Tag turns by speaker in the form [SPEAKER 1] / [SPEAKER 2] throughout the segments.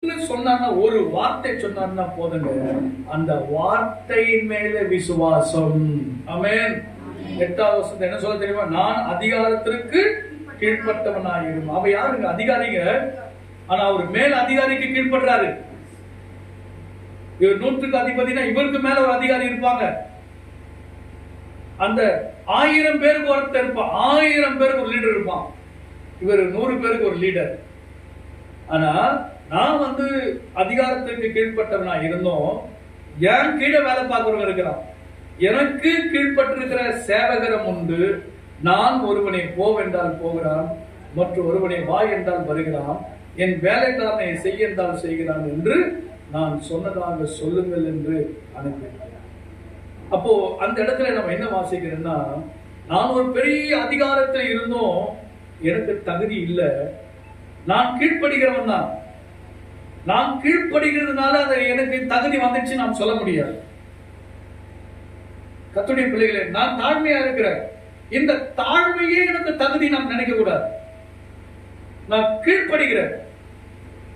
[SPEAKER 1] சொன்னா ஒரு வார்த்தை சொன்னா போதுங்க, அந்த வார்த்தையின் மேல விசுவாசம். ஆமென். 8வது வசனத்தை என்ன சொல்ல தெரியுமா? நான் அதிகாரத்திற்கு கீழ்ப்பட்டவனாயிரும். அவ யாருங்க? அதிகாரிங்க. ஆனா அவர் மேல் அதிகாரிக்கு கீழ்ப்படுறாரு. இவர் 100க்கு அதிபதினா இவருக்கு மேல ஒரு அதிகாரி இருப்பாங்க. அந்த 1000 பேருக்கு ஒருத்தர் இருப்பான், 1000 பேருக்கு ஒரு லீடர் இருப்பான். இவர் 100 பேருக்கு ஒரு லீடர். ஆனா நான் அதிகாரத்திற்கு கீழ்ப்பட்டவனா இருந்தோம், என் கீழே வேலை பார்க்கிறவங்க இருக்கிறான். எனக்கு கீழ்பட்டிருக்கிற சேவகரம் உண்டு. நான் ஒருவனை போவென்றால் போகிறான், மற்ற ஒருவனை வா என்றால் வருகிறான், என் வேலைக்காரனை செய்ய என்றால் செய்கிறான் என்று நான் சொன்னதாக சொல்லுங்கள் என்று அனுப்பியிருக்கிறேன். அப்போ அந்த இடத்துல நம்ம என்ன வாசிக்கிறோம்னா, நான் ஒரு பெரிய அதிகாரத்தில் இருந்தோம், எனக்கு தகுதி இல்லை, நான் கீழ்ப்படுகிறவன் தான். நான் கீழ்ப்படுகிறதுனால அது எனக்கு தகுதி வந்துச்சு நாம் சொல்ல முடியாது. கர்த்தருடைய பிள்ளைகளே, நான் தாழ்மையா இருக்கிறேன், இந்த தாழ்மையே எனக்கு தகுதி நாம் நினைக்க கூடாது. நான் கீழ்ப்படுகிறேன்,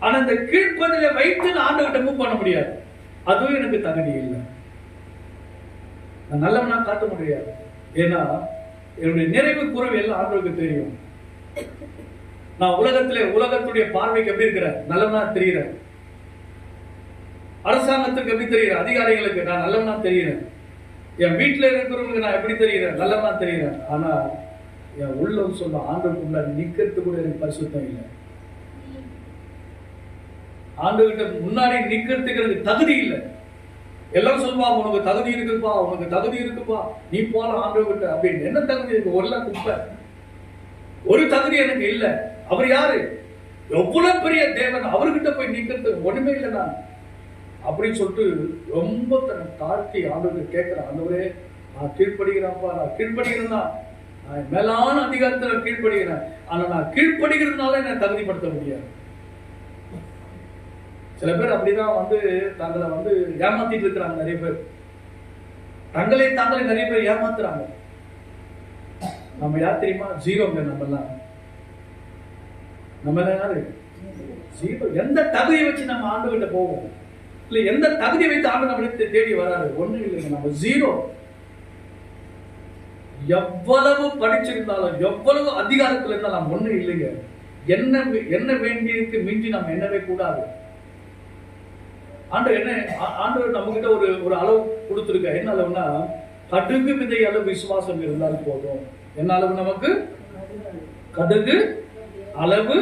[SPEAKER 1] ஆனா இந்த கீழ்ப்பதில வைத்து நான் ஆண்டவர்கிட்ட மூவ் பண்ண முடியாது. அதுவும் எனக்கு தகுதி இல்லை. நான் நல்லவனா காட்ட முடியாது. ஏன்னா என்னுடைய நிறைவு குறைவு எல்லாம் ஆண்டவருக்கு தெரியும். நான் உலகத்துடைய பார்வைக்கு எப்படி இருக்கிறேன்? நல்லவனா தெரிகிறேன். அரசாங்கத்துக்கு எப்படி தெரிகிறேன்? அதிகாரிகளுக்கு நான் நல்லவனா தெரிகிறேன். என் வீட்டுல இருக்கிறவங்களுக்கு நான் எப்படி தெரிகிறேன்? நல்லவனா தெரிகிறேன். ஆனா என் உள்ளம் சொல்ல ஆண்டவருக்குள்ள நிக்கிறது கூட எனக்கு பரிசுத்தம் இல்லை. ஆண்டவர்கிட்ட முன்னாடி நிக்கிறதுக்கு எனக்கு தகுதி இல்லை. எல்லாம் சொல்லுவாங்க, உனக்கு தகுதி இருக்குப்பா, உனக்கு தகுதி இருக்குப்பா, நீ போல ஆண்டவர்கிட்ட அப்படின்னு. என்ன தகுதி இருக்கு? ஒரு குப்பை. ஒரு தகுதி எனக்கு இல்லை. அவர் யாரு? எவ்வளவு பெரிய தேவன், அவர்கிட்ட போய் நிக்கிறது ஒண்ணுமே இல்லை நான் அப்படின்னு சொல்லிட்டு ரொம்ப தன்னை தாழ்த்தி ஆண்டவர்கிட்ட கேட்கிறேன். ஆண்டவரே, நான் கீழ்ப்படுகிறேன்ப்பா, நான் கீழ்ப்படுகிறேன்னா, நான் மேலான அதிகாரத்தில் கீழ்ப்படுகிறேன், ஆனா நான் கீழ்ப்படுகிறதுனால என்னை தகுதிப்படுத்த முடியாது. சில பேர் அப்படிதான் தங்களை ஏமாத்திட்டு இருக்கிறாங்க. நிறைய பேர் தாங்களே நிறைய பேர் ஏமாத்துறாங்க. நம்ம யார் தெரியுமா? ஜீரோங்க. நம்ம யாரு? ஜீரோ. எந்த தகுதியை வச்சு நம்ம ஆண்டவர்கிட்ட போவோம்? இல்ல எந்த தகுதியை வைத்து ஆண்டு நம்மளுக்கு தேடி வராது? ஒண்ணு இல்லைங்க, நம்ம ஜீரோ. எவ்வளவு படிச்சிருந்தாலும், எவ்வளவு அதிகாரத்துல இருந்தாலும் நாம் ஒண்ணு இல்லைங்க. என்ன வேண்டியிருக்கு மிஞ்சி நம்ம எண்ணவே கூடாது. ஆண்டவர் நம்ம கிட்ட ஒரு அளவு கொடுத்திருக்க. என்ன அளவுனா, கடுகு விதை அளவு விசுவாசம் இருந்தால் போதும். என்ன அளவு? நமக்கு கடுகு அளவு